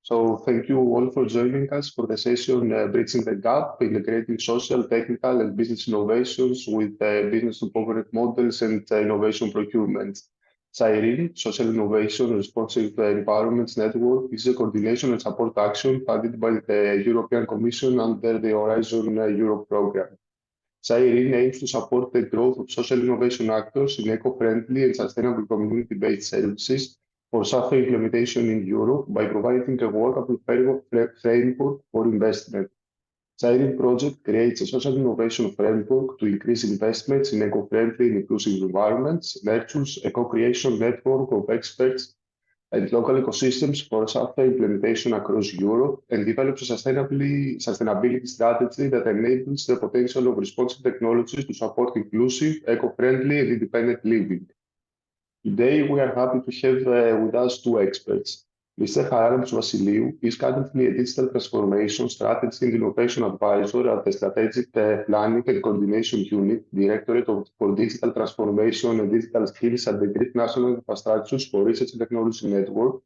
So thank you all for joining us for the session Bridging the Gap, Integrating Social, Technical and Business Innovations with Business to Corporate Models and Innovation Procurement. SIRENE, Social Innovation Responsive Environments Network, is a coordination and support action funded by the European Commission under the Horizon Europe program. SIRENE aims to support the growth of social innovation actors in eco-friendly and sustainable community-based services for software implementation in Europe by providing a workable framework for investment. SIRENE project creates a social innovation framework to increase investments in eco-friendly and inclusive environments, nurtures a co-creation network of experts and local ecosystems for software implementation across Europe, and develops a sustainability strategy that enables the potential of responsive technologies to support inclusive, eco-friendly, and independent living. Today, we are happy to have with us two experts. Mr. Harald Vasiliou is currently a digital transformation strategy and innovation advisor at the Strategic Planning and Coordination Unit, Directorate for Digital Transformation and Digital Skills at the Greek National Infrastructures for Research and Technology Network,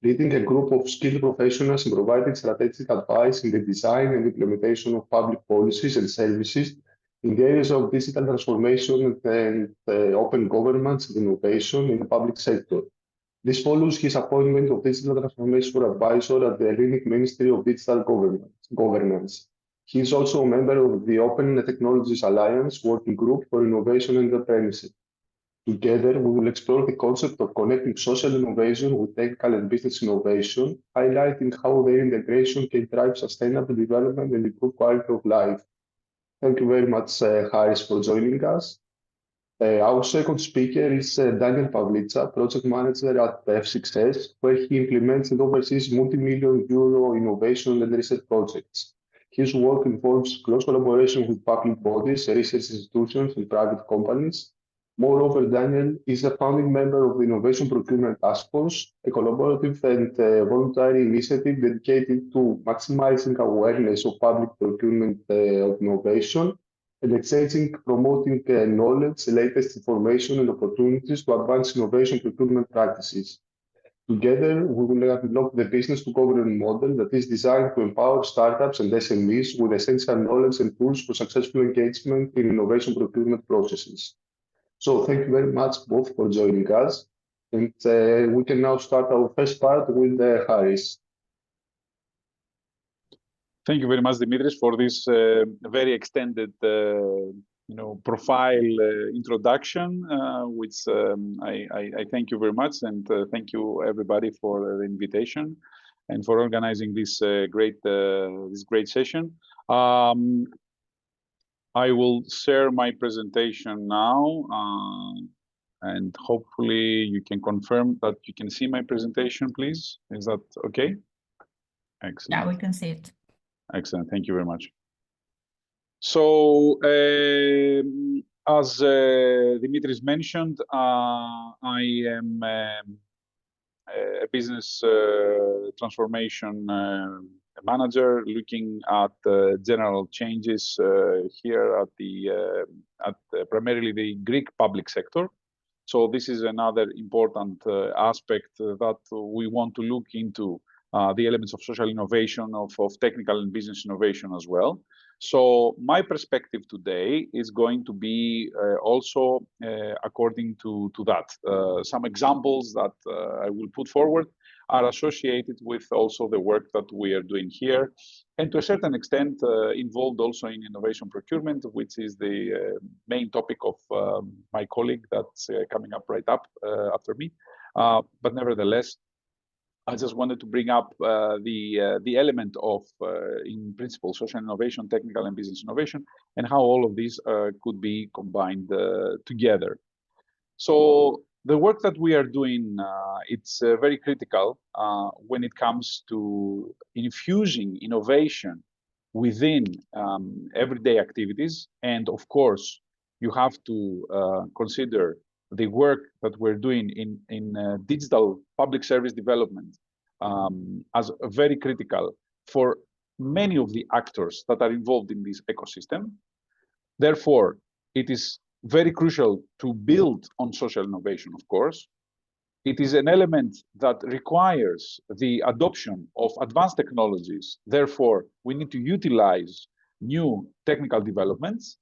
leading a group of skilled professionals and providing strategic advice in the design and implementation of public policies and services in the areas of digital transformation and open governance and innovation in the public sector. This follows his appointment of Digital Transformation Advisor at the Hellenic Ministry of Digital Governance. He is also a member of the Open Technologies Alliance Working Group for Innovation and Entrepreneurship. Together, we will explore the concept of connecting social innovation with technical and business innovation, highlighting how their integration can drive sustainable development and improve quality of life. Thank you very much, Haris, for joining us. Our second speaker is Daniel Pavlitsa, project manager at F6S, where he implements and oversees multi-million euro innovation and research projects. His work involves close collaboration with public bodies, research institutions, and private companies. Moreover, Daniel is a founding member of the Innovation Procurement Task Force, a collaborative and voluntary initiative dedicated to maximizing awareness of public procurement of innovation and exchanging, promoting knowledge, latest information, and opportunities to advance innovation procurement practices. Together, we will unlock the business to government model that is designed to empower startups and SMEs with essential knowledge and tools for successful engagement in innovation procurement processes. So thank you very much both for joining us. And we can now start our first part with Haris. Thank you very much, Dimitris, for this very extended, profile introduction, which I thank you very much, and thank you everybody for the invitation and for organizing this great session. I will share my presentation now, and hopefully you can confirm that you can see my presentation, please. Is that okay? Excellent. Yeah, we can see it. Excellent. Thank you very much. So, as Dimitris mentioned, I am a business transformation manager looking at general changes here at primarily the Greek public sector. So this is another important aspect that we want to look into, the elements of social innovation, of technical and business innovation as well. So my perspective today is going to be also according to that. Some examples that I will put forward are associated with also the work that we are doing here, and to a certain extent involved also in innovation procurement, which is the main topic of my colleague that's coming up right up after me. But nevertheless, I just wanted to bring up the element of, in principle, social innovation, technical and business innovation, and how all of these could be combined together. So the work that we are doing, it's very critical when it comes to infusing innovation within everyday activities. And of course, you have to consider the work that we're doing in digital public service development as very critical for many of the actors that are involved in this ecosystem. Therefore, it is very crucial to build on social innovation, of course, It is an element that requires the adoption of advanced technologies. Therefore, we need to utilize new technical developments.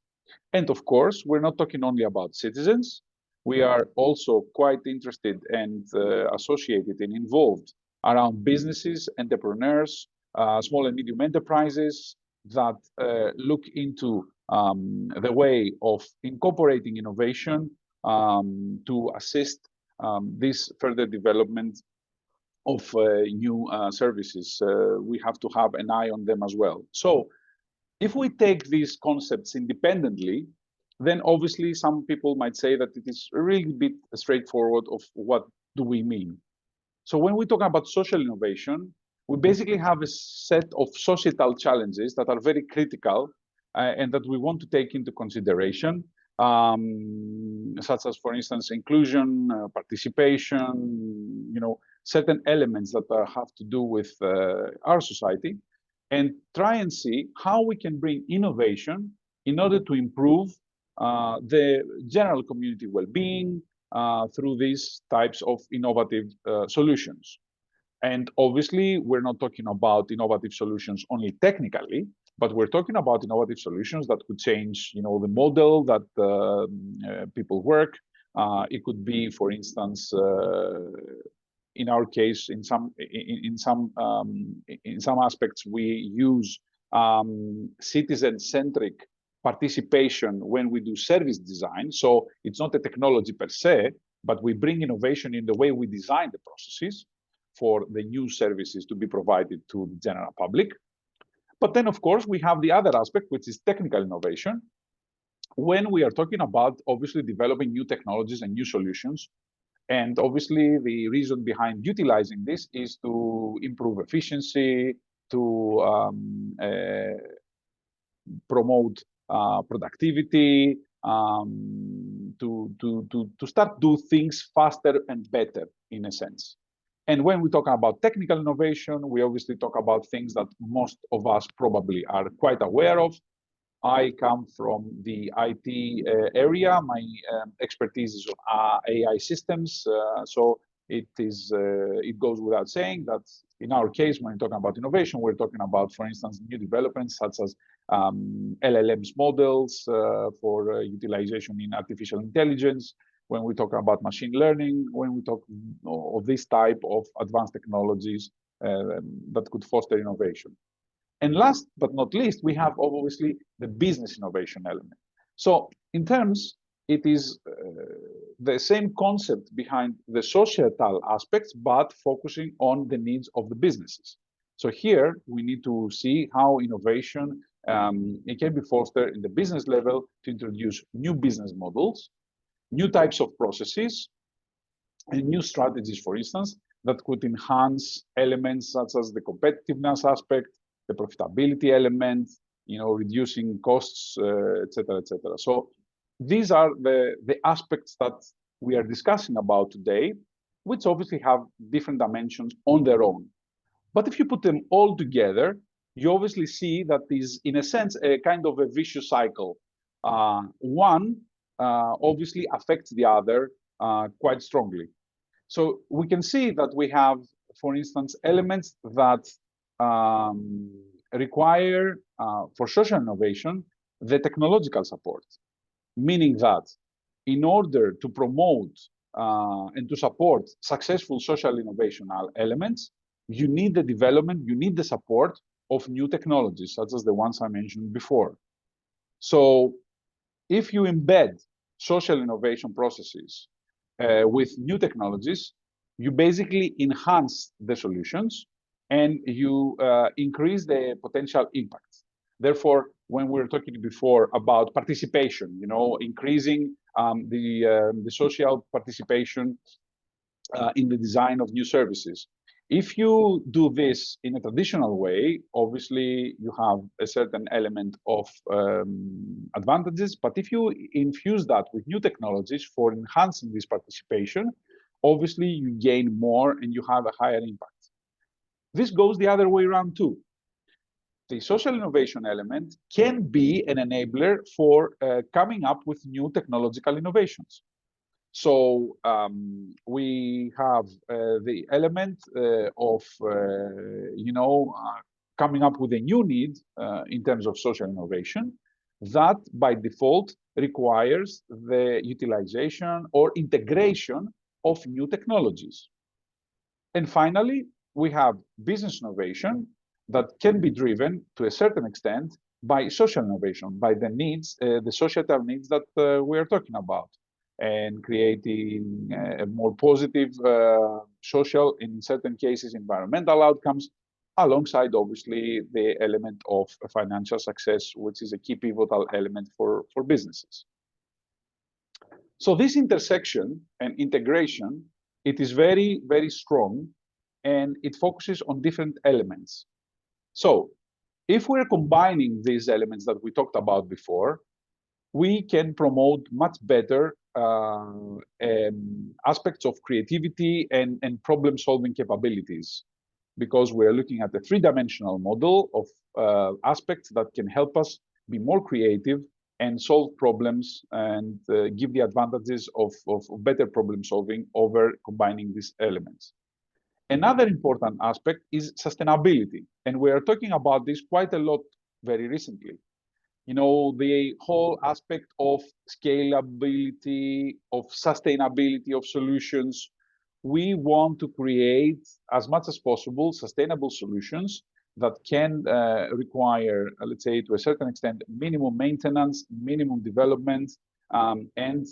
And of course, we're not talking only about citizens. We are also quite interested and associated and involved around businesses, entrepreneurs, small and medium enterprises that look into the way of incorporating innovation to assist this further development of new services. We have to have an eye on them as well. So if we take these concepts independently, then obviously some people might say that it is a really bit straightforward of what do we mean. So when we talk about social innovation, we basically have a set of societal challenges that are very critical and that we want to take into consideration, such as, for instance, inclusion, participation, certain elements that have to do with our society, and try and see how we can bring innovation in order to improve the general community well-being through these types of innovative solutions. And obviously, we're not talking about innovative solutions only technically, but we're talking about innovative solutions that could change, the model that people work. It could be, for instance, in our case, in some aspects, we use citizen-centric participation when we do service design. So it's not a technology per se, but we bring innovation in the way we design the processes for the new services to be provided to the general public. But then, of course, we have the other aspect, which is technical innovation. When we are talking about, obviously, developing new technologies and new solutions, and obviously, the reason behind utilizing this is to improve efficiency, to promote productivity, to start do things faster and better, in a sense. And when we talk about technical innovation, we obviously talk about things that most of us probably are quite aware of. I come from the IT area. My expertise is AI systems. So it goes without saying that in our case, when we're talking about innovation, we're talking about, for instance, new developments such as LLMs models for utilization in artificial intelligence. When we talk about machine learning, when we talk of this type of advanced technologies that could foster innovation. And last but not least, we have obviously the business innovation element. So in terms, it is the same concept behind the societal aspects, but focusing on the needs of the businesses. So here we need to see how innovation it can be fostered in the business level to introduce new business models, new types of processes, and new strategies, for instance, that could enhance elements such as the competitiveness aspect, the profitability element, reducing costs, et cetera, et cetera. So these are the aspects that we are discussing about today, which obviously have different dimensions on their own. But if you put them all together, you obviously see that is, in a sense, a kind of a vicious cycle. One obviously affects the other quite strongly. So we can see that we have, for instance, elements that require, for social innovation, the technological support, meaning that in order to promote and to support successful social innovation elements, you need the development, you need the support of new technologies, such as the ones I mentioned before. So if you embed social innovation processes with new technologies, you basically enhance the solutions and you increase the potential impact. Therefore, when we were talking before about participation, increasing the social participation in the design of new services. If you do this in a traditional way, obviously you have a certain element of advantages, but if you infuse that with new technologies for enhancing this participation, obviously you gain more and you have a higher impact. This goes the other way around too. The social innovation element can be an enabler for coming up with new technological innovations. So we have the element of, coming up with a new need in terms of social innovation that by default requires the utilization or integration of new technologies. And finally, we have business innovation that can be driven to a certain extent by social innovation, by the needs, the societal needs that we are talking about, and creating a more positive social, in certain cases, environmental outcomes, alongside, obviously, the element of financial success, which is a key pivotal element for businesses. So this intersection and integration, it is very, very strong, and it focuses on different elements. So if we're combining these elements that we talked about before, we can promote much better aspects of creativity and problem-solving capabilities, because we're looking at a three-dimensional model of aspects that can help us be more creative and solve problems and give the advantages of better problem solving over combining these elements. Another important aspect is sustainability, and we are talking about this quite a lot very recently. The whole aspect of scalability, of sustainability of solutions. We want to create, as much as possible, sustainable solutions that can require, let's say, to a certain extent, minimum maintenance, minimum development, and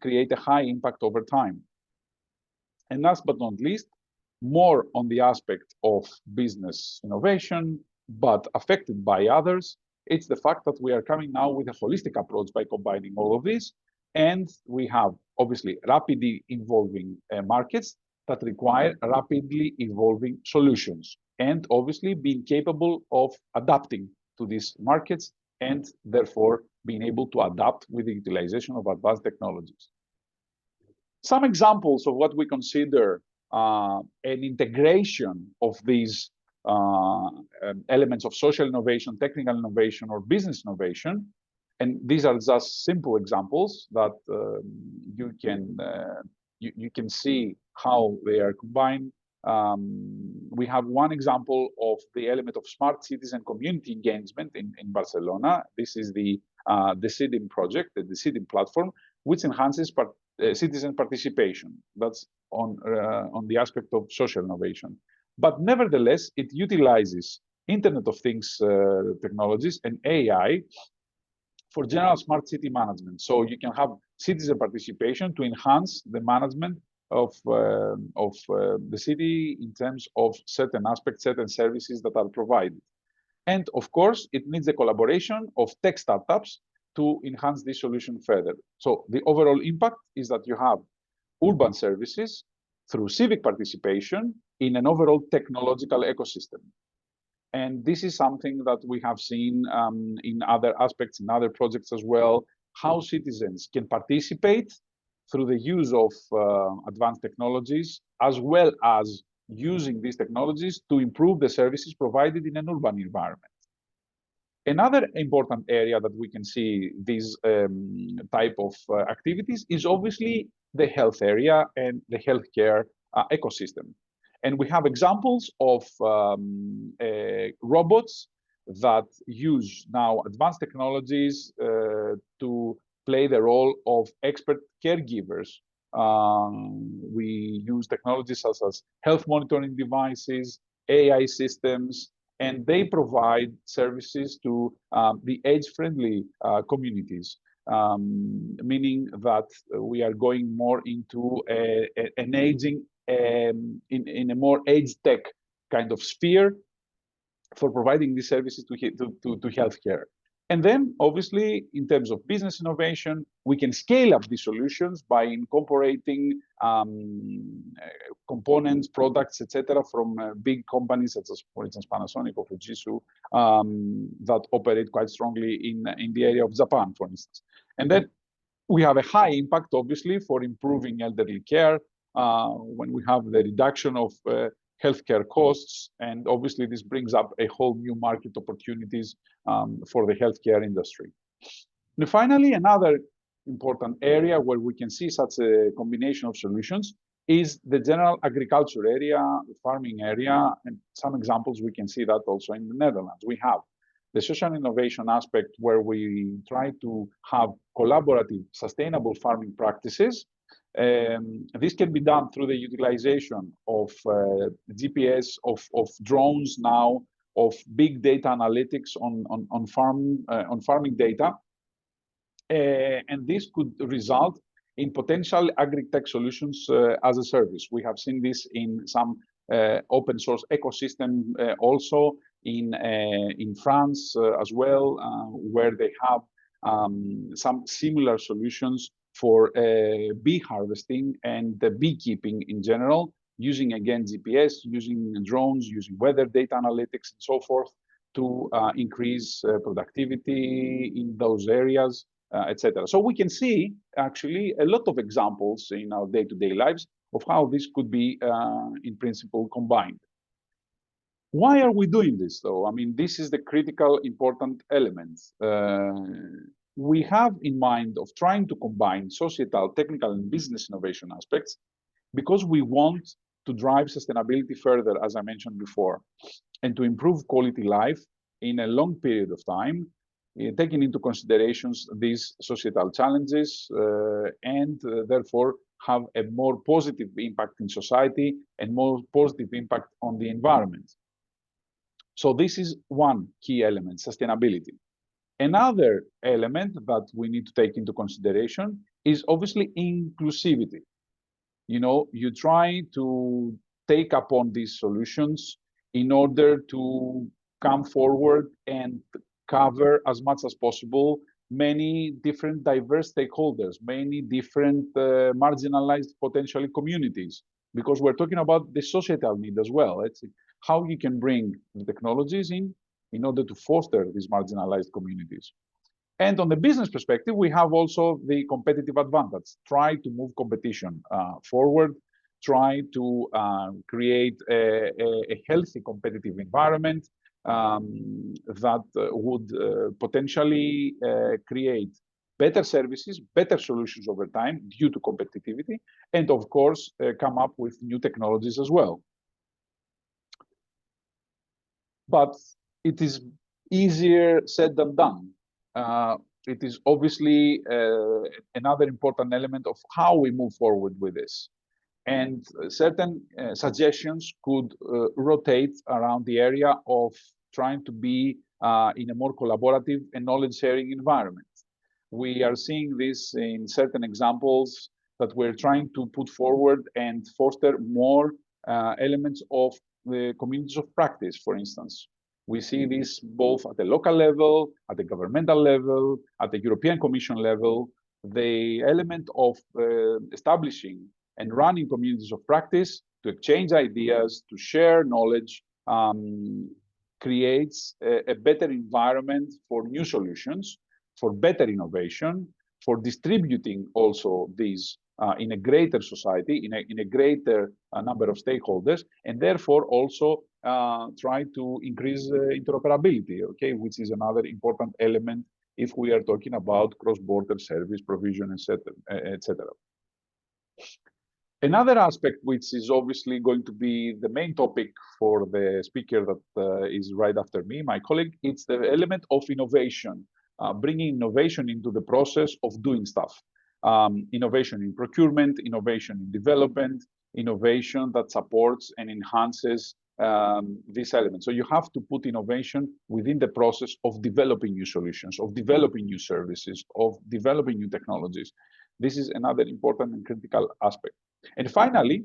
create a high impact over time. And last but not least, more on the aspect of business innovation, but affected by others, it's the fact that we are coming now with a holistic approach by combining all of this. And we have, obviously, rapidly evolving markets that require rapidly evolving solutions, and obviously being capable of adapting to these markets, and therefore being able to adapt with the utilization of advanced technologies. Some examples of what we consider an integration of these elements of social innovation, technical innovation, or business innovation. And these are just simple examples that you can see how they are combined. We have one example of the element of smart cities and community engagement in Barcelona. This is the SIRENE project, the SIRENE platform, which enhances citizen participation. That's on the aspect of social innovation. But nevertheless, it utilizes Internet of Things technologies and AI for general smart city management. So you can have citizen participation to enhance the management of the city in terms of certain aspects, certain services that are provided. And of course, it needs the collaboration of tech startups to enhance this solution further. So the overall impact is that you have urban services through civic participation in an overall technological ecosystem. And this is something that we have seen in other aspects, in other projects as well, how citizens can participate through the use of advanced technologies, as well as using these technologies to improve the services provided in an urban environment. Another important area that we can see these type of activities is obviously the health area and the healthcare ecosystem. And we have examples of robots that use now advanced technologies to play the role of expert caregivers. We use technologies such as health monitoring devices, AI systems, and they provide services to the age-friendly communities, meaning that we are going more into an aging, in a more age tech kind of sphere for providing these services to healthcare. And then, obviously, in terms of business innovation, we can scale up these solutions by incorporating components, products, etc., from big companies such as, for instance, Panasonic or Fujitsu, that operate quite strongly in the area of Japan, for instance. And then we have a high impact, obviously, for improving elderly care when we have the reduction of healthcare costs, and obviously this brings up a whole new market opportunities for the healthcare industry. And finally, another important area where we can see such a combination of solutions is the general agriculture area, farming area, and some examples we can see that also in the Netherlands. We have the social innovation aspect where we try to have collaborative, sustainable farming practices. This can be done through the utilization of GPS, of drones now, of big data analytics on farming data. And this could result in potential agri-tech solutions as a service. We have seen this in some open source ecosystem also in France as well, where they have some similar solutions for bee harvesting and the beekeeping in general, using again GPS, using drones, using weather data analytics and so forth to increase productivity in those areas, etc. So we can see actually a lot of examples in our day-to-day lives of how this could be in principle combined. Why are we doing this though? I mean, this is the critical important element. We have in mind of trying to combine societal, technical, and business innovation aspects because we want to drive sustainability further, as I mentioned before, and to improve quality life in a long period of time, taking into considerations these societal challenges and therefore have a more positive impact in society and more positive impact on the environment. So this is one key element, sustainability. Another element that we need to take into consideration is obviously inclusivity. You know, you try to take upon these solutions in order to come forward and cover as much as possible many different diverse stakeholders, many different marginalized potentially communities, because we're talking about the societal need as well. It's how you can bring the technologies in order to foster these marginalized communities. And on the business perspective, we have also the competitive advantage. Try to move competition forward, try to create a healthy competitive environment that would potentially create better services, better solutions over time due to competitivity, and of course, come up with new technologies as well. But it is easier said than done. It is obviously another important element of how we move forward with this. And certain suggestions could rotate around the area of trying to be in a more collaborative and knowledge-sharing environment. We are seeing this in certain examples that we're trying to put forward and foster more elements of the communities of practice, for instance. We see this both at the local level, at the governmental level, at the European Commission level. The element of establishing and running communities of practice to exchange ideas, to share knowledge, creates a better environment for new solutions, for better innovation, for distributing also these in a greater society, in a greater number of stakeholders, and therefore also try to increase interoperability, okay, which is another important element if we are talking about cross-border service provision, etc. Another aspect, which is obviously going to be the main topic for the speaker that is right after me, my colleague, it's the element of innovation, bringing innovation into the process of doing stuff. Innovation in procurement, innovation in development, innovation that supports and enhances this element. So you have to put innovation within the process of developing new solutions, of developing new services, of developing new technologies. This is another important and critical aspect. And finally,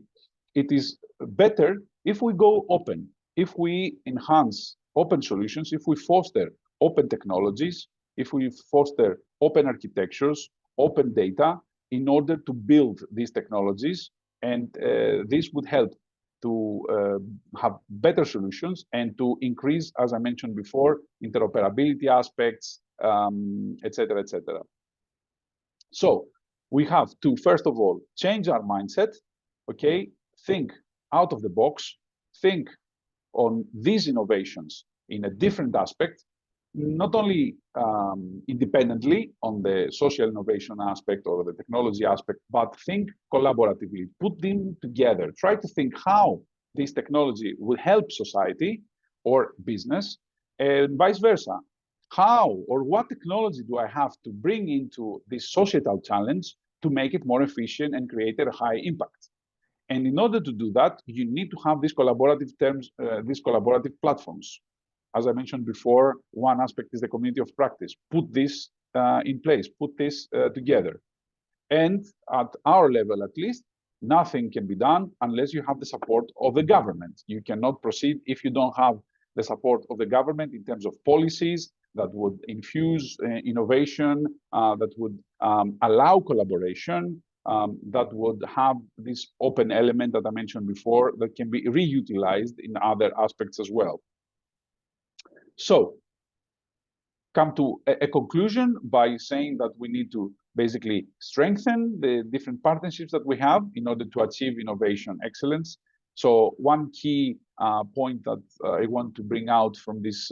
it is better if we go open, if we enhance open solutions, if we foster open technologies, if we foster open architectures, open data in order to build these technologies. And this would help to have better solutions and to increase, as I mentioned before, interoperability aspects, etc., etc. So we have to, first of all, change our mindset, okay? Think out of the box, think on these innovations in a different aspect, not only independently on the social innovation aspect or the technology aspect, but think collaboratively, put them together, try to think how this technology will help society or business, and vice versa. How or what technology do I have to bring into this societal challenge to make it more efficient and create a high impact? And in order to do that, you need to have these collaborative these collaborative platforms. As I mentioned before, one aspect is the community of practice. Put this in place, put this together. And at our level, at least, nothing can be done unless you have the support of the government. You cannot proceed if you don't have the support of the government in terms of policies that would infuse innovation, that would allow collaboration, that would have this open element that I mentioned before that can be reutilized in other aspects as well. So, come to a conclusion by saying that we need to basically strengthen the different partnerships that we have in order to achieve innovation excellence. So one key point that I want to bring out from this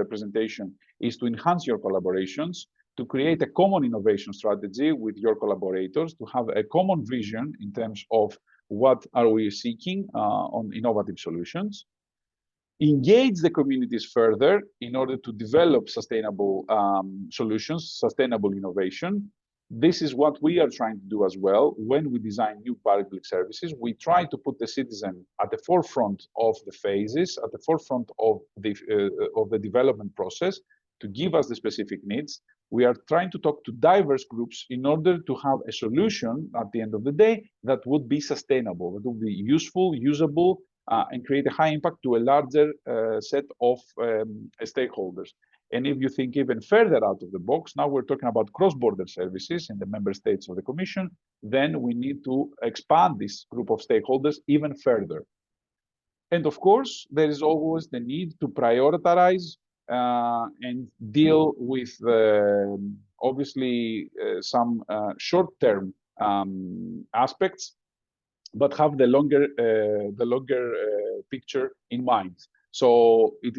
presentation is to enhance your collaborations, to create a common innovation strategy with your collaborators, to have a common vision in terms of what are we seeking on innovative solutions. Engage the communities further in order to develop sustainable solutions, sustainable innovation. This is what we are trying to do as well. When we design new public services, we try to put the citizen at the forefront of the phases, at the forefront of the development process, to give us the specific needs. We are trying to talk to diverse groups in order to have a solution at the end of the day that would be sustainable, that would be useful, usable, and create a high impact to a larger set of stakeholders. And if you think even further out of the box, now we're talking about cross-border services in the member states of the Commission, then we need to expand this group of stakeholders even further. And of course, there is always the need to prioritize and deal with obviously some short-term aspects, but have the longer picture in mind. So it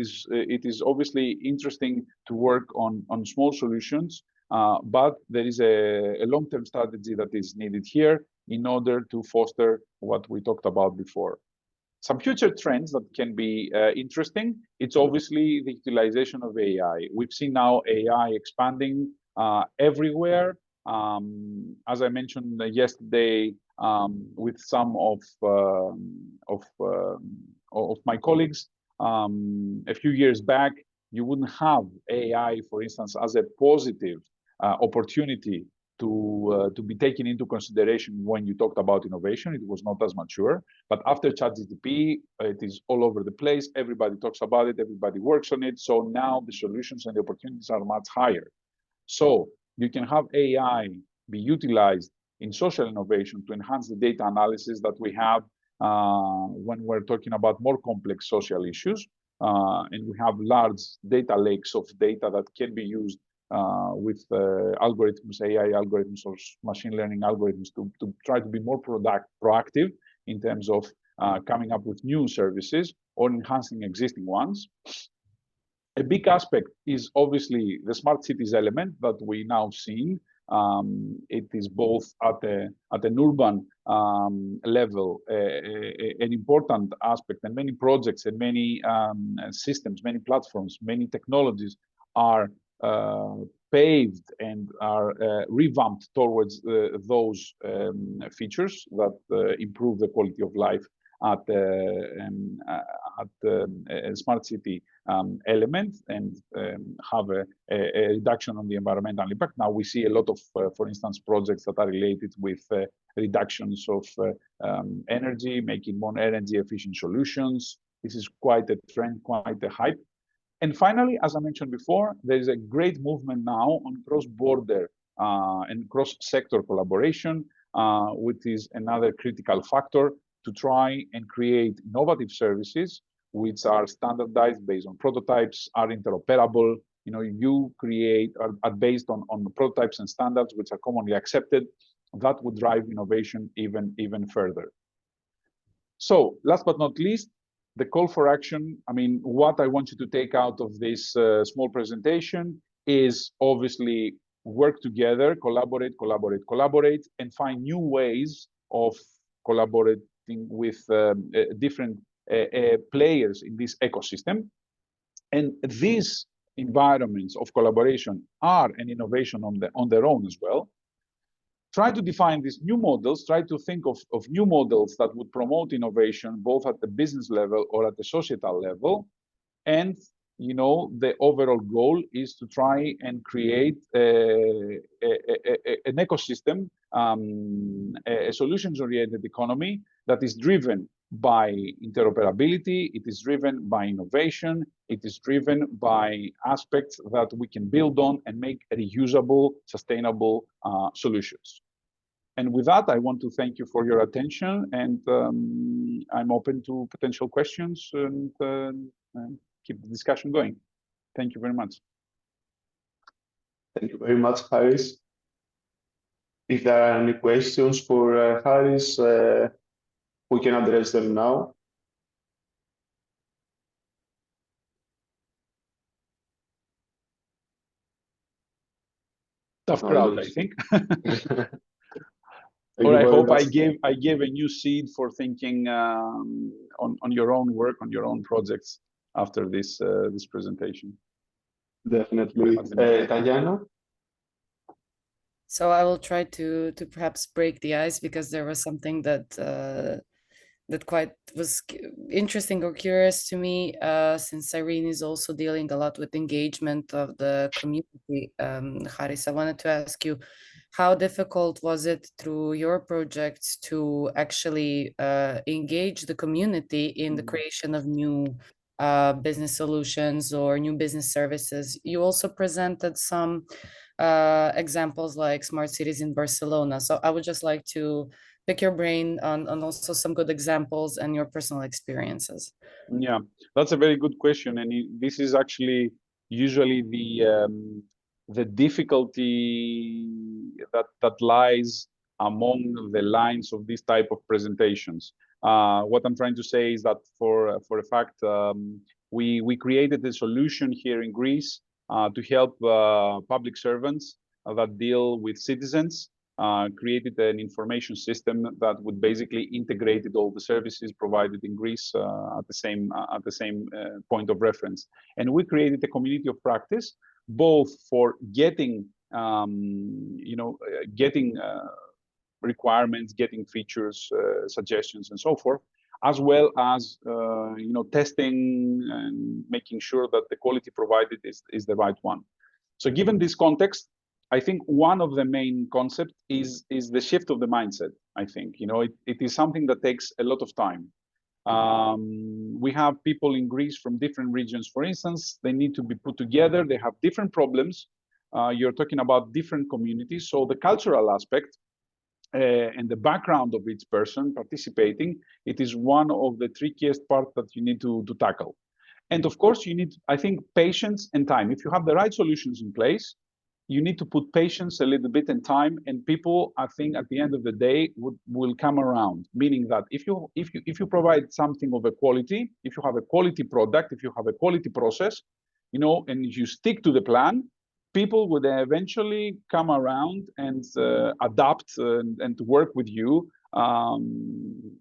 is obviously interesting to work on small solutions, but there is a long-term strategy that is needed here in order to foster what we talked about before. Some future trends that can be interesting, it's obviously the utilization of AI. We've seen now AI expanding everywhere. As I mentioned yesterday, with some of my colleagues, a few years back, you wouldn't have AI, for instance, as a positive opportunity to be taken into consideration when you talked about innovation. It was not as mature. But after ChatGPT, it is all over the place. Everybody talks about it. Everybody works on it. So now the solutions and the opportunities are much higher. So you can have AI be utilized in social innovation to enhance the data analysis that we have when we're talking about more complex social issues. And we have large data lakes of data that can be used with algorithms, AI algorithms or machine learning algorithms to try to be more proactive in terms of coming up with new services or enhancing existing ones. A big aspect is obviously the smart cities element that we now see. It is both at an urban level, an important aspect, and many projects and many systems, many platforms, many technologies are paved and are revamped towards those features that improve the quality of life at the smart city element and have a reduction on the environmental impact. Now we see a lot of, for instance, projects that are related with reductions of energy, making more energy efficient solutions. This is quite a trend, quite a hype. And finally, as I mentioned before, there is a great movement now on cross-border and cross-sector collaboration, which is another critical factor to try and create innovative services which are standardized based on prototypes, are interoperable. You know, you create are based on prototypes and standards which are commonly accepted. That would drive innovation even further. So, last but not least, the call for action, I mean, what I want you to take out of this small presentation is obviously work together, collaborate, and find new ways of collaborating with different players in this ecosystem. And these environments of collaboration are an innovation on their own as well. Try to define these new models, try to think of new models that would promote innovation, both at the business level or at the societal level. And, you know, the overall goal is to try and create an ecosystem, a solutions-oriented economy that is driven by interoperability, it is driven by innovation, it is driven by aspects that we can build on and make reusable, sustainable solutions. And with that, I want to thank you for your attention, and I'm open to potential questions and keep the discussion going. Thank you very much. Thank you very much, Haris. If there are any questions for Haris, we can address them now. Tough crowd, I think. Thank Or you I very hope much. I gave a new seed for thinking on your own work, on your own projects after this this presentation. Definitely. Tatiana? So I will try to perhaps break the ice, because there was something that that quite was interesting or curious to me, since SIRENE is also dealing a lot with engagement of the community. Haris, I wanted to ask you, how difficult was it through your projects to actually engage the community in the creation of new business solutions or new business services? You also presented some examples like smart cities in Barcelona. So I would just like to pick your brain on also some good examples and your personal experiences. Yeah, that's a very good question, and this is actually usually the difficulty that lies among the lines of these type of presentations. What I'm trying to say is that for a fact, we created a solution here in Greece to help public servants that deal with citizens. Created an information system that would basically integrate all the services provided in Greece at the same point of reference. And we created a community of practice, both for getting getting requirements, getting features, suggestions, and so forth, as well as testing and making sure that the quality provided is the right one. So given this context, I think one of the main concepts is the shift of the mindset. I think it is something that takes a lot of time. We have people in Greece from different regions, for instance. They need to be put together. They have different problems. You're talking about different communities. So the cultural aspect and the background of each person participating, it is one of the trickiest parts that you need to tackle. And of course, you need, I think, patience and time. If you have the right solutions in place, you need to put patience a little bit and time, and people, I think, at the end of the day, will come around. Meaning that if you provide something of a quality, if you have a quality product, if you have a quality process, and you stick to the plan, people would eventually come around and adapt and work with you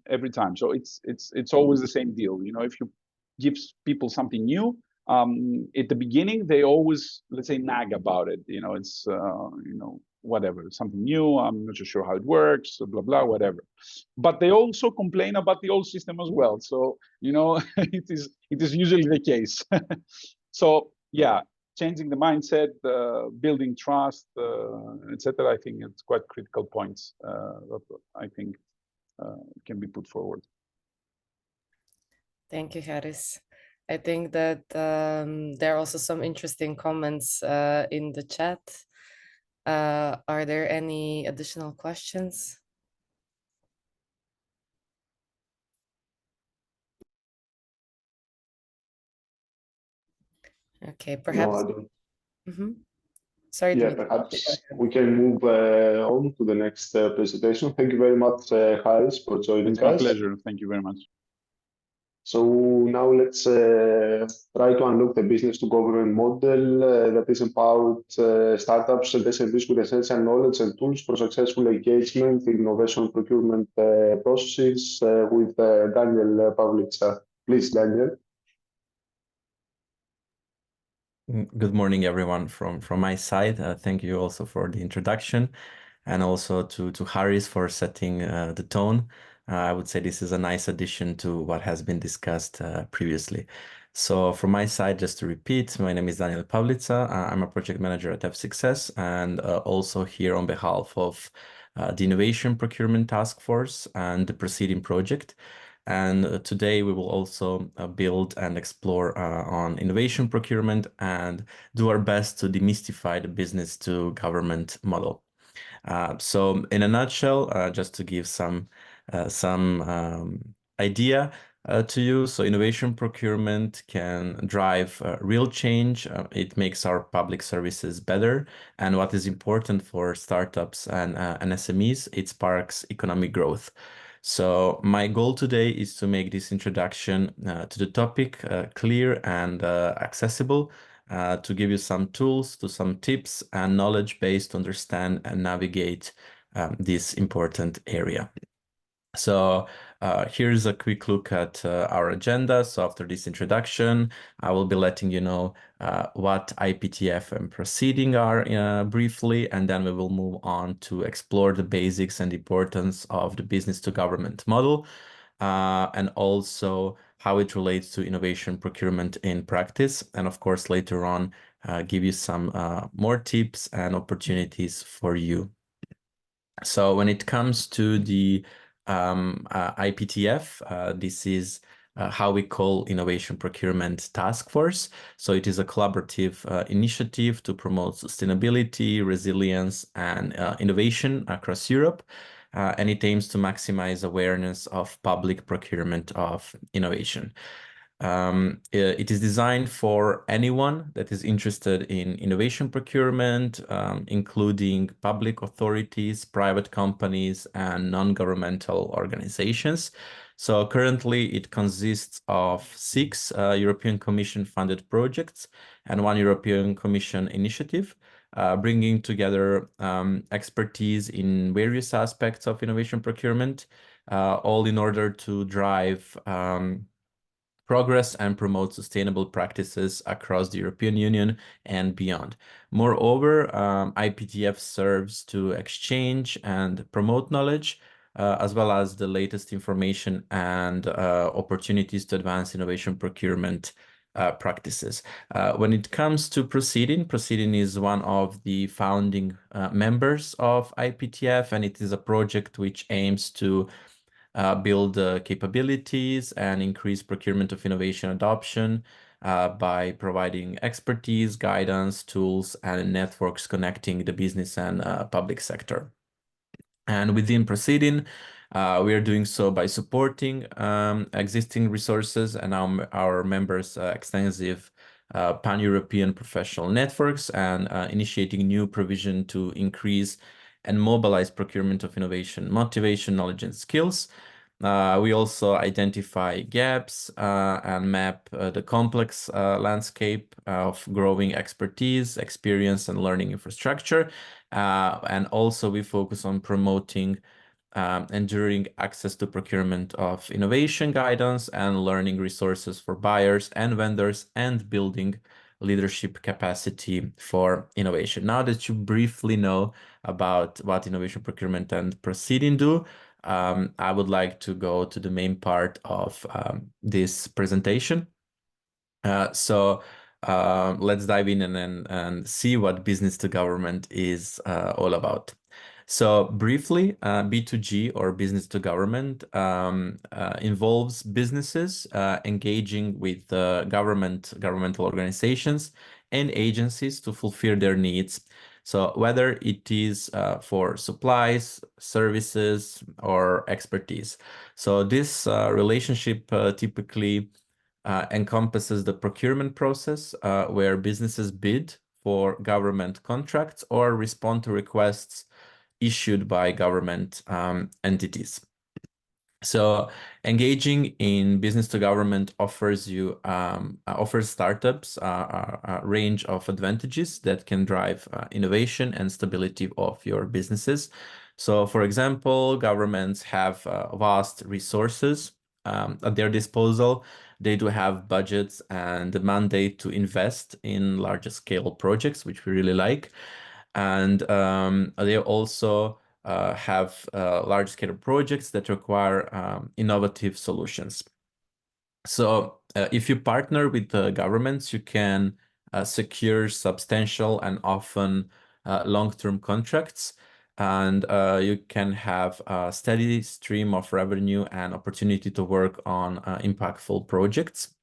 every time. So it's always the same deal. If you give people something new, at the beginning, they always, let's say, nag about it. It's, whatever, something new, I'm not so sure how it works, blah, blah, whatever. But they also complain about the old system as well. So, it is usually the case. So, yeah, changing the mindset, building trust, etc. I think it's quite critical points that I think can be put forward. Thank you, Haris. I think that there are also some interesting comments in the chat. Are there any additional questions? Okay, perhaps. No, I don't. Mm-hmm. Sorry. Yeah, perhaps we can move on to the next presentation. Thank you very much, Haris, for joining us. It's my pleasure. Thank you very much. So now let's try to unlock the business to government model that is empowered startups and SMEs with essential knowledge and tools for successful engagement in innovation procurement processes with Daniel Pavlica. Please, Daniel. Good morning, everyone, from my side. Thank you also for the introduction, and also to Haris for setting the tone. I would say this is a nice addition to what has been discussed previously. So from my side, just to repeat, my name is Daniel Pavlica. I'm a project manager at F-Success, and also here on behalf of the Innovation Procurement Task Force and the Proceeding Project. And today we will also build and explore on innovation procurement and do our best to demystify the business to government model. So in a nutshell, just to give some idea to you, so innovation procurement can drive real change. It makes our public services better. And what is important for startups and SMEs, it sparks economic growth. So my goal today is to make this introduction to the topic clear and accessible, to give you some tools, to some tips and knowledge base to understand and navigate this important area. So here's a quick look at our agenda. So after this introduction, I will be letting you know what IPTF and proceeding are briefly, and then we will move on to explore the basics and importance of the business to government model, and also how it relates to innovation procurement in practice. And of course, later on, give you some more tips and opportunities for you. So when it comes to the IPTF, this is how we call Innovation Procurement Task Force. So it is a collaborative initiative to promote sustainability, resilience, and innovation across Europe. And it aims to maximize awareness of public procurement of innovation. It is designed for anyone that is interested in innovation procurement, including public authorities, private companies, and non-governmental organizations. So currently it consists of 6 European Commission funded projects and 1 European Commission initiative, bringing together expertise in various aspects of innovation procurement, all in order to drive progress and promote sustainable practices across the European Union and beyond. Moreover, IPTF serves to exchange and promote knowledge, as well as the latest information and opportunities to advance innovation procurement practices. When it comes to Proceeding is one of the founding members of IPTF, and it is a project which aims to build capabilities and increase procurement of innovation adoption by providing expertise, guidance, tools, and networks connecting the business and public sector. And within Proceeding, we are doing so by supporting existing resources and our members' extensive pan-European professional networks, and initiating new provision to increase and mobilize procurement of innovation, motivation, knowledge, and skills. We also identify gaps and map the complex landscape of growing expertise, experience, and learning infrastructure. And also we focus on promoting enduring access to procurement of innovation guidance and learning resources for buyers and vendors, and building leadership capacity for innovation. Now that you briefly know about what innovation procurement and Proceeding do, I would like to go to the main part of this presentation. So let's dive in and see what business to government is all about. So briefly, B2G, or business to government, involves businesses engaging with governmental organizations and agencies to fulfill their needs. So whether it is for supplies, services, or expertise. So this relationship typically encompasses the procurement process, where businesses bid for government contracts or respond to requests issued by government entities. So engaging in business to government offers startups a range of advantages that can drive innovation and stability of your businesses. So, for example, governments have vast resources at their disposal. They do have budgets and the mandate to invest in larger scale projects, which we really like. And they also have large-scale projects that require innovative solutions. So if you partner with the governments, you can secure substantial and often long-term contracts, and you can have a steady stream of revenue and opportunity to work on impactful projects.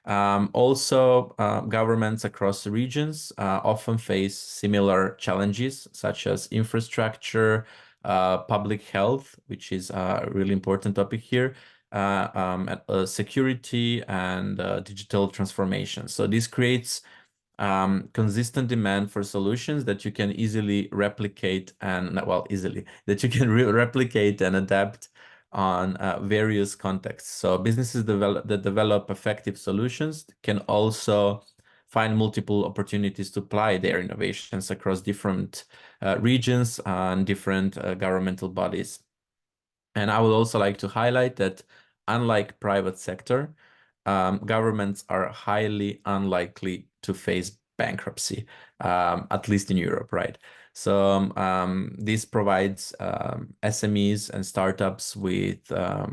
Also, governments across the regions often face similar challenges, such as infrastructure, public health, which is a really important topic here, security, and digital transformation. So this creates consistent demand for solutions that you can easily replicate and, well, that you can replicate and adapt on various contexts. So businesses that develop effective solutions can also find multiple opportunities to apply their innovations across different regions and different governmental bodies. And I would also like to highlight that unlike private sector, governments are highly unlikely to face bankruptcy, at least in Europe, right? So this provides SMEs and startups with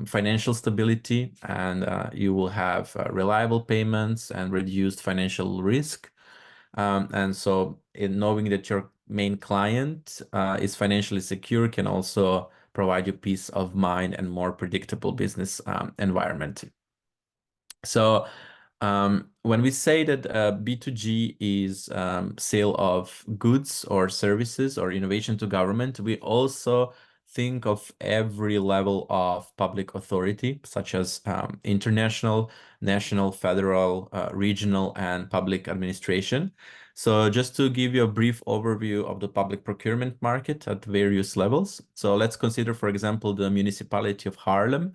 financial stability, and you will have reliable payments and reduced financial risk. And so in knowing that your main client is financially secure can also provide you peace of mind and more predictable business environment. So when we say that B2G is sale of goods or services or innovation to government, we also think of every level of public authority, such as international, national, federal, regional, and public administration. So just to give you a brief overview of the public procurement market at various levels. So let's consider, for example, the municipality of Haarlem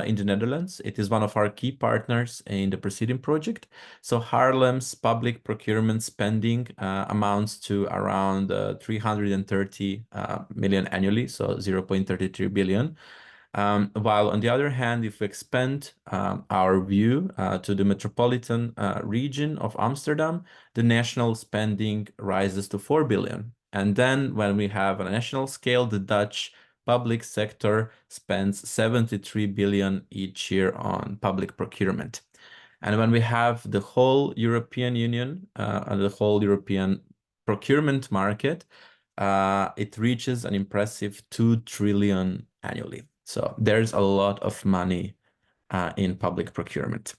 in the Netherlands. It is one of our key partners in the preceding project. So Haarlem's public procurement spending amounts to around 330 million annually, so 0.33 billion. While on the other hand, if we expand our view to the metropolitan region of Amsterdam, the national spending rises to 4 billion. And then when we have on a national scale, the Dutch public sector spends 73 billion each year on public procurement. And when we have the whole European Union and the whole European procurement market, it reaches an impressive 2 trillion annually. So there's a lot of money in public procurement.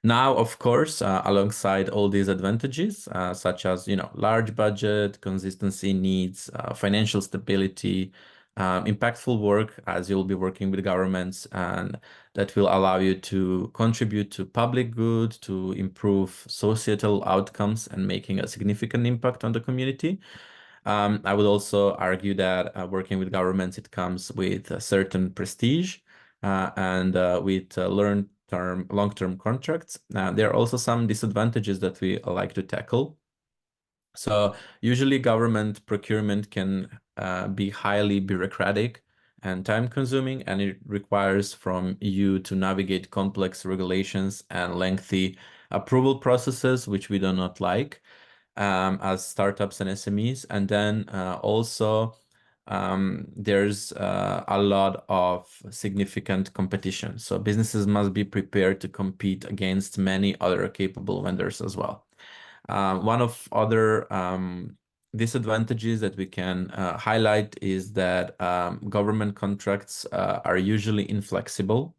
Now, of course, alongside all these advantages, such as, large budget, consistency needs, financial stability, impactful work, as you'll be working with governments, and that will allow you to contribute to public good, to improve societal outcomes and making a significant impact on the community. I would also argue that working with governments, it comes with a certain prestige and with long-term contracts. There are also some disadvantages that we like to tackle. So usually government procurement can be highly bureaucratic and time-consuming, and it requires from you to navigate complex regulations and lengthy approval processes, which we do not like as startups and SMEs. And then also there's a lot of significant competition. So businesses must be prepared to compete against many other capable vendors as well. One of other disadvantages that we can highlight is that government contracts are usually inflexible,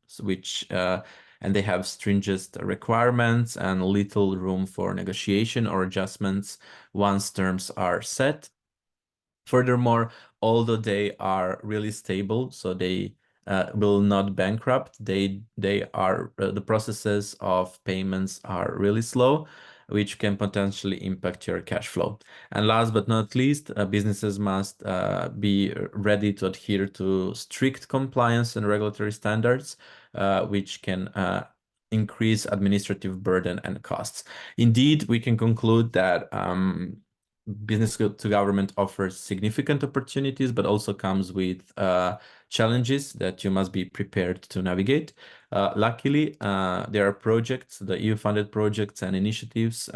and they have stringent requirements and little room for negotiation or adjustments once terms are set. Furthermore, although they are really stable, so they will not bankrupt, the processes of payments are really slow, which can potentially impact your cash flow. And last but not least, businesses must be ready to adhere to strict compliance and regulatory standards, which can increase administrative burden and costs. Indeed, we can conclude that business to government offers significant opportunities, but also comes with challenges that you must be prepared to navigate. Luckily, there are projects, the EU-funded projects and initiatives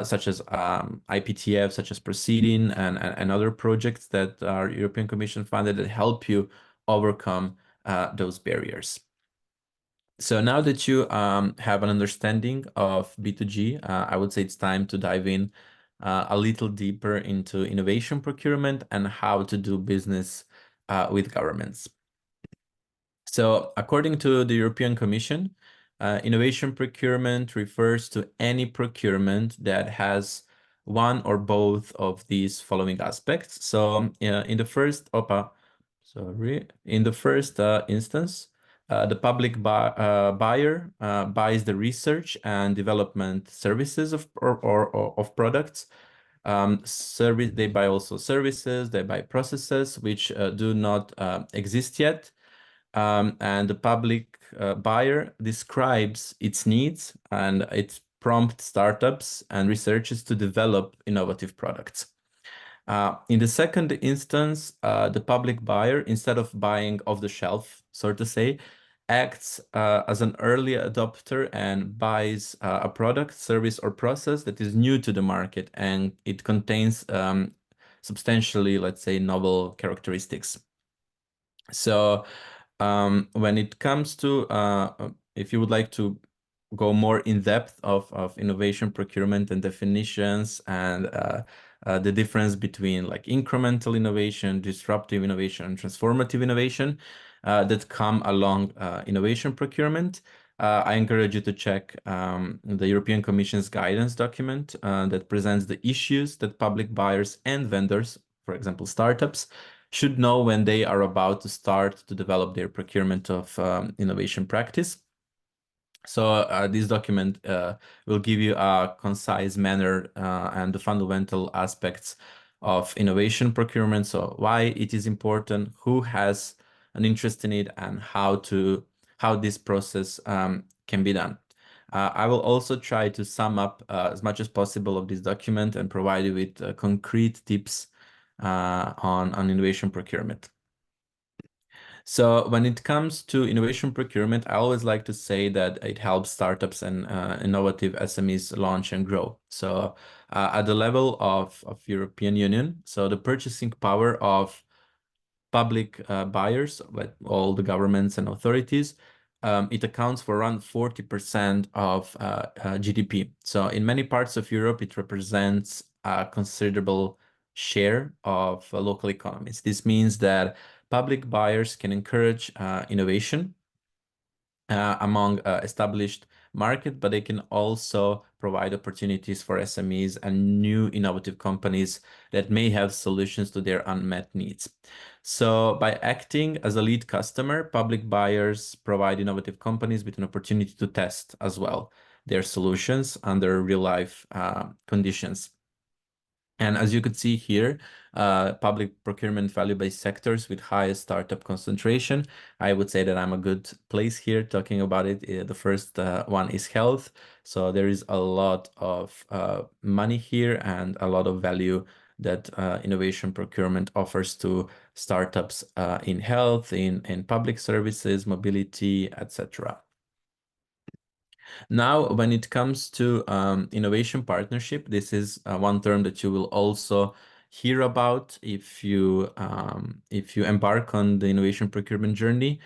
such as IPTF, such as Proceeding, and other projects that are European Commission funded that help you overcome those barriers. So now that you have an understanding of B2G, I would say it's time to dive in a little deeper into innovation procurement and how to do business with governments. So according to the European Commission, innovation procurement refers to any procurement that has one or both of these following aspects. So in the first instance, the public buyer buys the research and development services of products. They buy also services, they buy processes which do not exist yet. And the public buyer describes its needs and it prompts startups and researchers to develop innovative products. In the second instance, the public buyer, instead of buying off the shelf, so to say, acts as an early adopter and buys a product, service, or process that is new to the market and it contains substantially, let's say, novel characteristics. So when it comes to, if you would like to go more in depth of innovation procurement and definitions and the difference between like incremental innovation, disruptive innovation, and transformative innovation that come along innovation procurement, I encourage you to check the European Commission's guidance document that presents the issues that public buyers and vendors, for example, startups, should know when they are about to start to develop their procurement of innovation practice. So this document will give you a concise manner and the fundamental aspects of innovation procurement. So why it is important, who has an interest in it, and how this process can be done. I will also try to sum up as much as possible of this document and provide you with concrete tips on innovation procurement. So when it comes to innovation procurement, I always like to say that it helps startups and innovative SMEs launch and grow. So at the level of European Union, so the purchasing power of public buyers, like all the governments and authorities, it accounts for around 40% of GDP. So in many parts of Europe, it represents a considerable share of local economies. This means that public buyers can encourage innovation among established market, but they can also provide opportunities for SMEs and new innovative companies that may have solutions to their unmet needs. So by acting as a lead customer, public buyers provide innovative companies with an opportunity to test as well their solutions under real-life conditions. And as you could see here, public procurement value by sectors with highest startup concentration. I would say that I'm a good place here talking about it. The first one is health. So there is a lot of money here and a lot of value that innovation procurement offers to startups in health, in public services, mobility, etc. Now, when it comes to innovation partnership, this is one term that you will also hear about if you embark on the innovation procurement journey.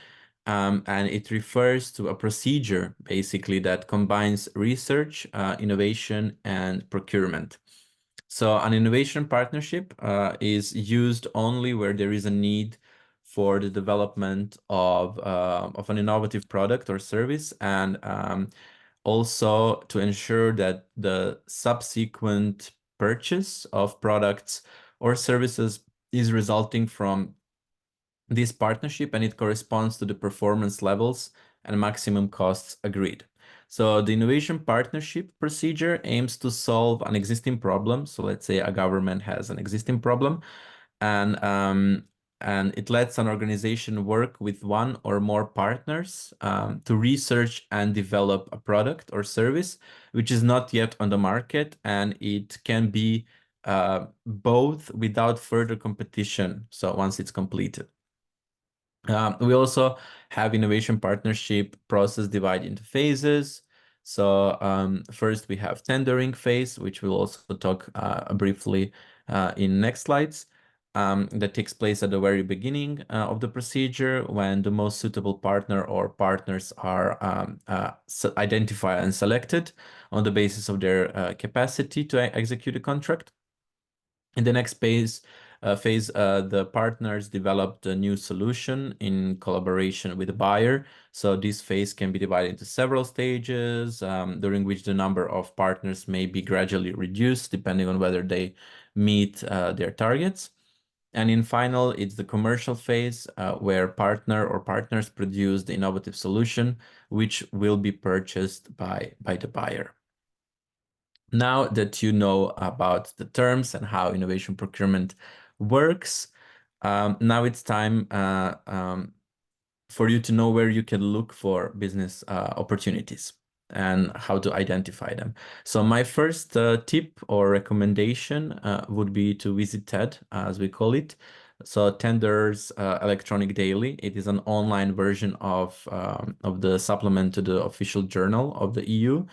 And it refers to a procedure, basically, that combines research, innovation, and procurement. So an innovation partnership is used only where there is a need for the development of an innovative product or service, and also to ensure that the subsequent purchase of products or services is resulting from this partnership and it corresponds to the performance levels and maximum costs agreed. So the innovation partnership procedure aims to solve an existing problem. So let's say a government has an existing problem, and it lets an organization work with one or more partners to research and develop a product or service which is not yet on the market, and it can be both without further competition. So once it's completed. We also have innovation partnership process divided into phases. So first we have tendering phase, which we'll also talk briefly in next slides. That takes place at the very beginning of the procedure, when the most suitable partner or partners are identified and selected on the basis of their capacity to execute a contract. In the next phase, the partners developed a new solution in collaboration with the buyer. So this phase can be divided into several stages, during which the number of partners may be gradually reduced depending on whether they meet their targets. And in final, it's the commercial phase where partner or partners produce the innovative solution, which will be purchased by the buyer. Now that you know about the terms and how innovation procurement works, now it's time for you to know where you can look for business opportunities and how to identify them. So my first tip or recommendation would be to visit TED, as we call it. So Tenders Electronic Daily. It is an online version of the supplement to the official journal of the EU,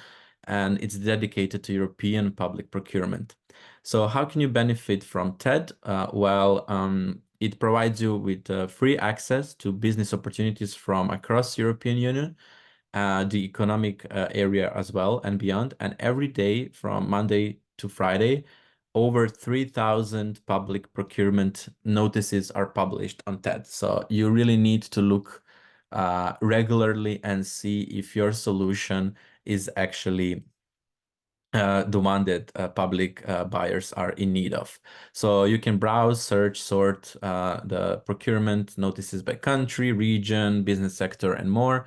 and it's dedicated to European public procurement. So how can you benefit from TED? It provides you with free access to business opportunities from across European Union, the economic area as well and beyond. And every day from Monday to Friday, over 3,000 public procurement notices are published on TED. So you really need to look regularly and see if your solution is actually the one that public buyers are in need of. So you can browse, search, sort the procurement notices by country, region, business sector, and more.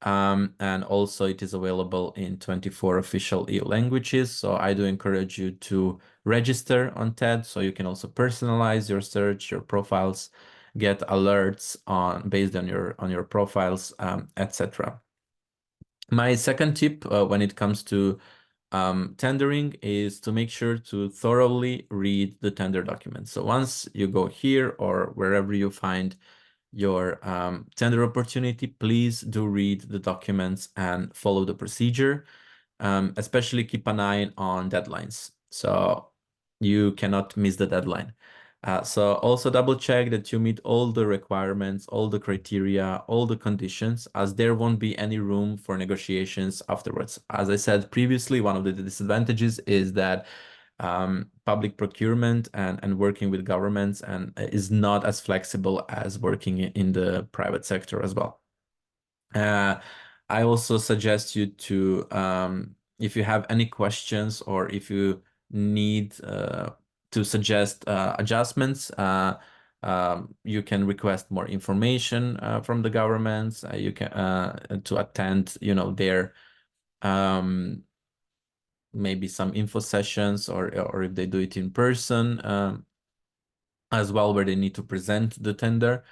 And also it is available in 24 official EU languages. So I do encourage you to register on TED, so you can also personalize your search, your profiles, get alerts based on your profiles, etc. My second tip when it comes to tendering is to make sure to thoroughly read the tender documents. So once you go here or wherever you find your tender opportunity, please do read the documents and follow the procedure. Especially keep an eye on deadlines, so you cannot miss the deadline. So also double check that you meet all the requirements, all the criteria, all the conditions, as there won't be any room for negotiations afterwards. As I said previously, one of the disadvantages is that public procurement and working with governments is not as flexible as working in the private sector as well. I also suggest you to, if you have any questions or if you need to suggest adjustments, you can request more information from the governments. You can to attend, their maybe some info sessions, or if they do it in person as well, where they need to present the tender.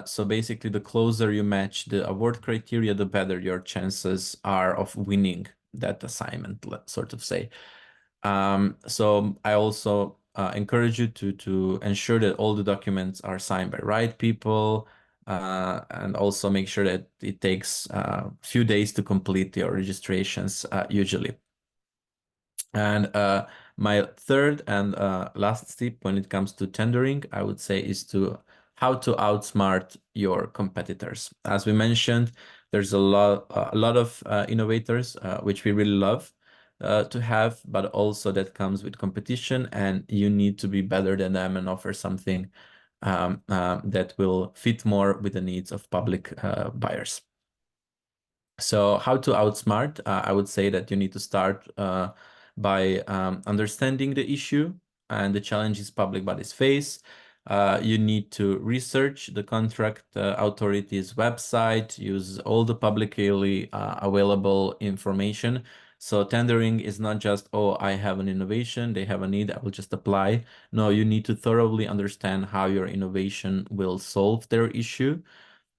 So basically, the closer you match the award criteria, the better your chances are of winning that assignment, let's sort of say. So I also encourage you to ensure that all the documents are signed by right people, and also make sure that it takes a few days to complete your registrations usually. And my third and last tip when it comes to tendering, I would say, is how to outsmart your competitors. As we mentioned, there's a lot of innovators, which we really love to have, but also that comes with competition, and you need to be better than them and offer something that will fit more with the needs of public buyers. So how to outsmart? I would say that you need to start by understanding the issue and the challenges public bodies face. You need to research the contract authority's website, use all the publicly available information. So tendering is not just, oh, I have an innovation, they have a need, I will just apply. No, you need to thoroughly understand how your innovation will solve their issue.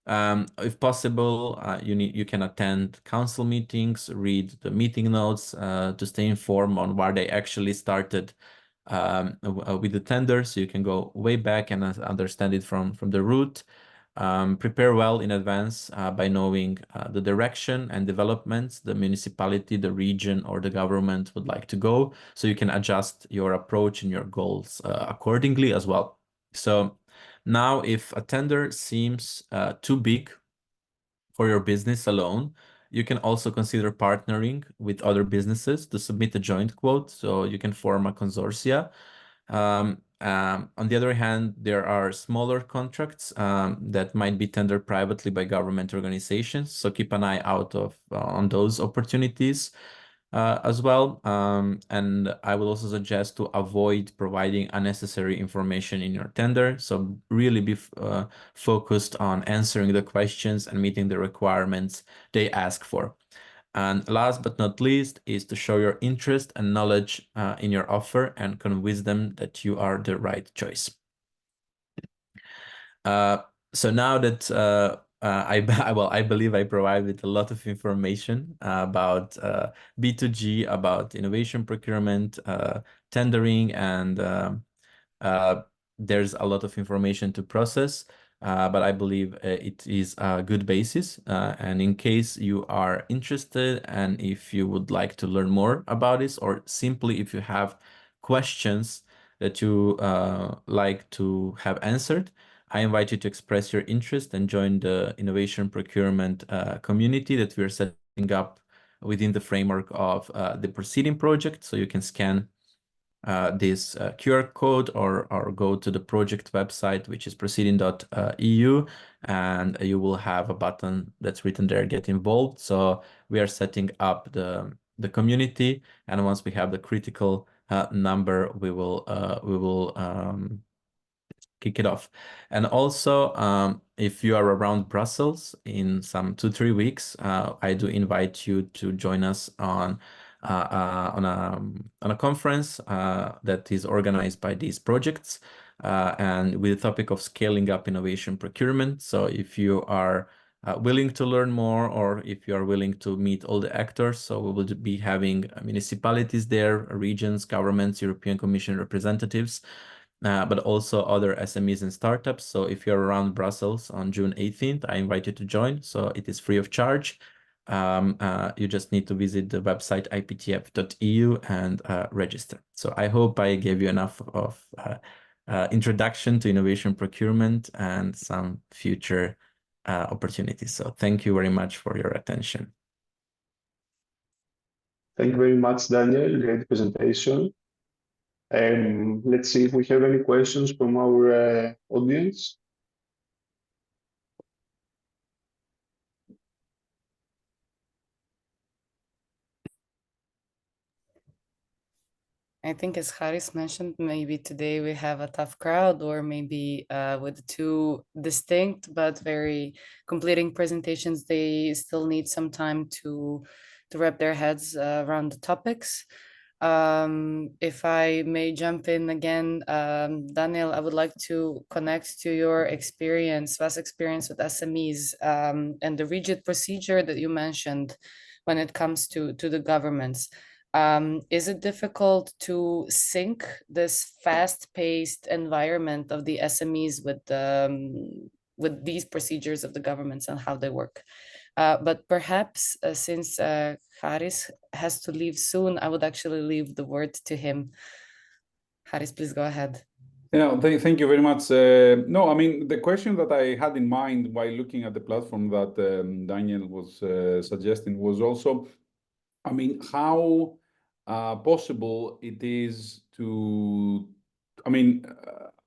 If possible, you can attend council meetings, read the meeting notes to stay informed on where they actually started with the tender, so you can go way back and understand it from the root. Prepare well in advance by knowing the direction and developments the municipality, the region, or the government would like to go, so you can adjust your approach and your goals accordingly as well. So now, if a tender seems too big for your business alone, you can also consider partnering with other businesses to submit a joint quote, so you can form a consortia. On the other hand, there are smaller contracts that might be tendered privately by government organizations, so keep an eye out on those opportunities as well. And I would also suggest to avoid providing unnecessary information in your tender. So really be focused on answering the questions and meeting the requirements they ask for. And last but not least is to show your interest and knowledge in your offer and convince them that you are the right choice. So now that I believe I provided a lot of information about B2G, about innovation procurement, tendering, and there's a lot of information to process. But I believe it is a good basis. And in case you are interested and if you would like to learn more about this, or simply if you have questions that you like to have answered, I invite you to express your interest and join the innovation procurement community that we are setting up within the framework of the Proceeding project. So you can scan this QR code or go to the project website, which is proceeding.eu, and you will have a button that's written there, get involved. So we are setting up the community, and once we have the critical number, we will kick it off. And also, if you are around Brussels in some 2-3 weeks, I do invite you to join us on a conference that is organized by these projects and with the topic of scaling up innovation procurement. So if you are willing to learn more, or if you are willing to meet all the actors, so we will be having municipalities there, regions, governments, European Commission representatives, but also other SMEs and startups. So if you're around Brussels on June 18th, I invite you to join. So it is free of charge. You just need to visit the website iptf.eu and register. So I hope I gave you enough of introduction to innovation procurement and some future opportunities. So thank you very much for your attention. Thank you very much, Daniel. Great presentation. Let's see if we have any questions from our audience. I think as Haris mentioned, maybe today we have a tough crowd, or maybe with two distinct but very completing presentations, they still need some time to wrap their heads around the topics. If I may jump in again, Daniel, I would like to connect to your experience, vast experience with SMEs, and the rigid procedure that you mentioned when it comes to the governments. Is it difficult to sync this fast-paced environment of the SMEs with these procedures of the governments and how they work? But perhaps since Haris has to leave soon, I would actually leave the word to him. Haris, please go ahead. Yeah, thank you very much. No, I mean, the question that I had in mind while looking at the platform that Daniel was suggesting was also, I mean, how possible it is to, I mean,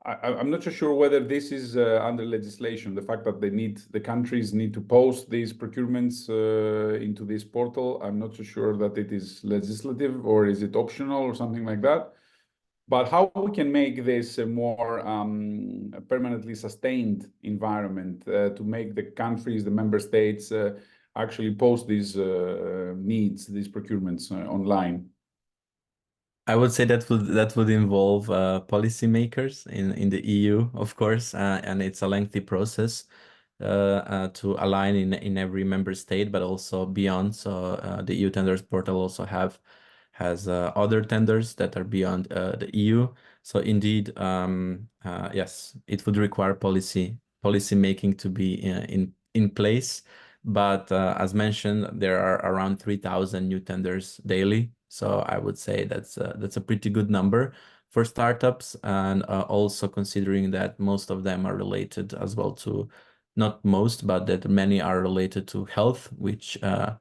I'm not so sure whether this is under legislation, the fact that the countries need to post these procurements into this portal. I'm not so sure that it is legislative, or is it optional or something like that. But how we can make this a more permanently sustained environment to make the countries, the member states, actually post these needs, these procurements online? I would say that would involve policymakers in the EU, of course, and it's a lengthy process to align in every member state, but also beyond. So the EU tenders portal also has other tenders that are beyond the EU. So indeed, yes, it would require policy making to be in place. But as mentioned, there are around 3,000 new tenders daily. So I would say that's a pretty good number for startups, and also considering that most of them are related as well to, not most, but that many are related to health, which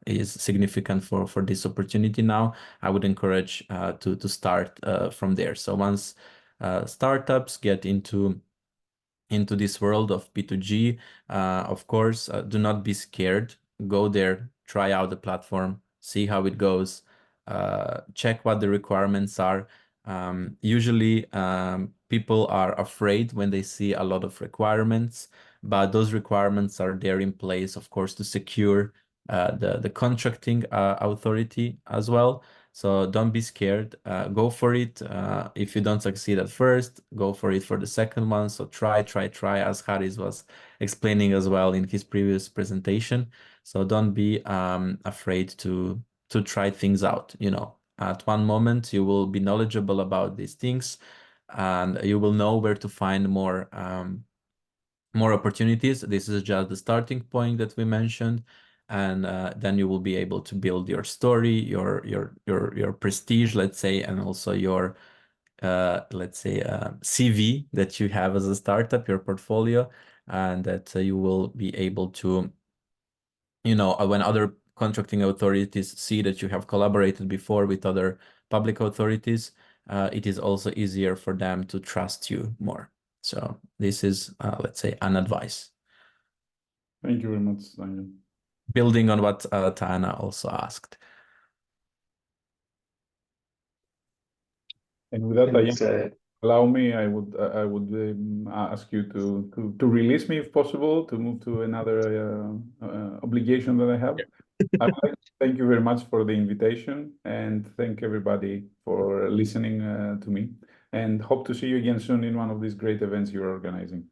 is significant for this opportunity now. I would encourage to start from there. So once startups get into this world of P2G, of course, do not be scared. Go there, try out the platform, see how it goes, check what the requirements are. Usually, people are afraid when they see a lot of requirements, but those requirements are there in place, of course, to secure the contracting authority as well. So don't be scared. Go for it. If you don't succeed at first, go for it for the second one. So try, as Haris was explaining as well in his previous presentation. So don't be afraid to try things out. You know, at one moment you will be knowledgeable about these things, and you will know where to find more opportunities. This is just the starting point that we mentioned, and then you will be able to build your story, your prestige, let's say, and also your let's say CV that you have as a startup, your portfolio, and that you will be able to, you know, when other contracting authorities see that you have collaborated before with other public authorities, it is also easier for them to trust you more. So this is, let's say, an advice. Thank you very much, Daniel. Building on what Tana also asked. And with that, It's, allow me, I would ask you to release me if possible, to move to another obligation that I have. I would like to thank you very much for the invitation, and thank everybody for listening to me, and hope to see you again soon in one of these great events you're organizing.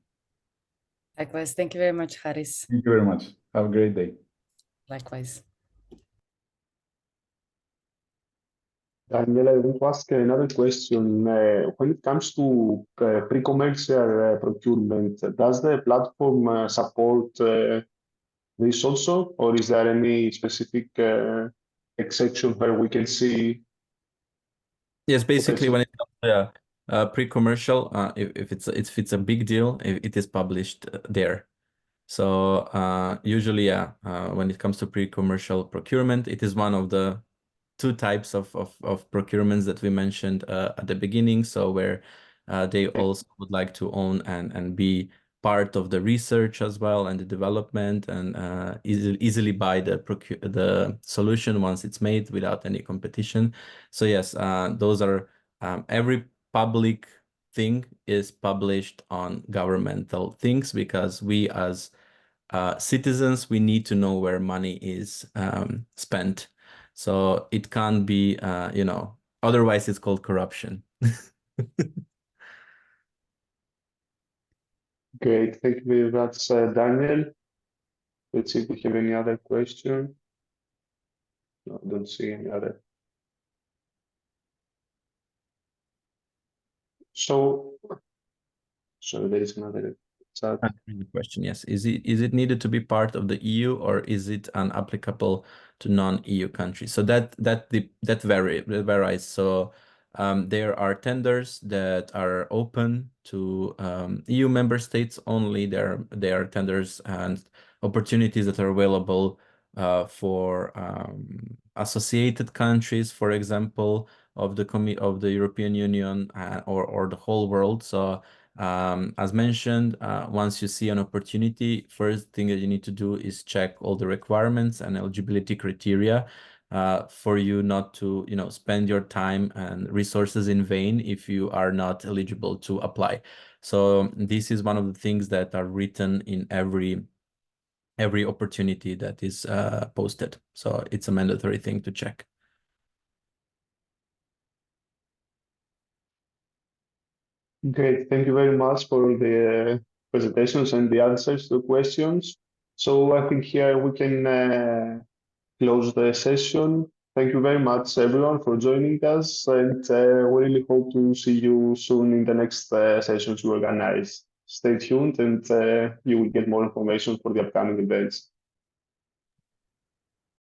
Likewise. Thank you very much, Haris. Thank you very much. Have a great day. Likewise. Daniel, I want to ask another question. When it comes to pre-commercial procurement, does the platform support this also, or is there any specific exception where we can see? Yes, basically, when it comes to pre-commercial, if it's a big deal, it is published there. So usually, when it comes to pre-commercial procurement, it is one of the two types of procurements that we mentioned at the beginning. So where they also would like to own and be part of the research as well and the development, and easily buy the solution once it's made without any competition. So yes, those are every public thing is published on governmental things, because we as citizens, we need to know where money is spent. So it can't be, you know, otherwise it's called corruption. Great, thank you very much, Daniel. Let's see if we have any other question. No, I don't see any other. So there is another chat. Question, yes. Is it needed to be part of the EU, or is it applicable to non-EU countries? So that varies. So there are tenders that are open to EU member states only. There are tenders and opportunities that are available for associated countries, for example, of the European Union, or the whole world. So as mentioned, once you see an opportunity, first thing that you need to do is check all the requirements and eligibility criteria. for you not to, spend your time and resources in vain if you are not eligible to apply. So this is one of the things that are written in every opportunity that is posted. So it's a mandatory thing to check. Great. Thank you very much for the presentations and the answers to questions. So I think here we can close the session. Thank you very much, everyone, for joining us, and we really hope to see you soon in the next sessions we organize. Stay tuned, and you will get more information for the upcoming events.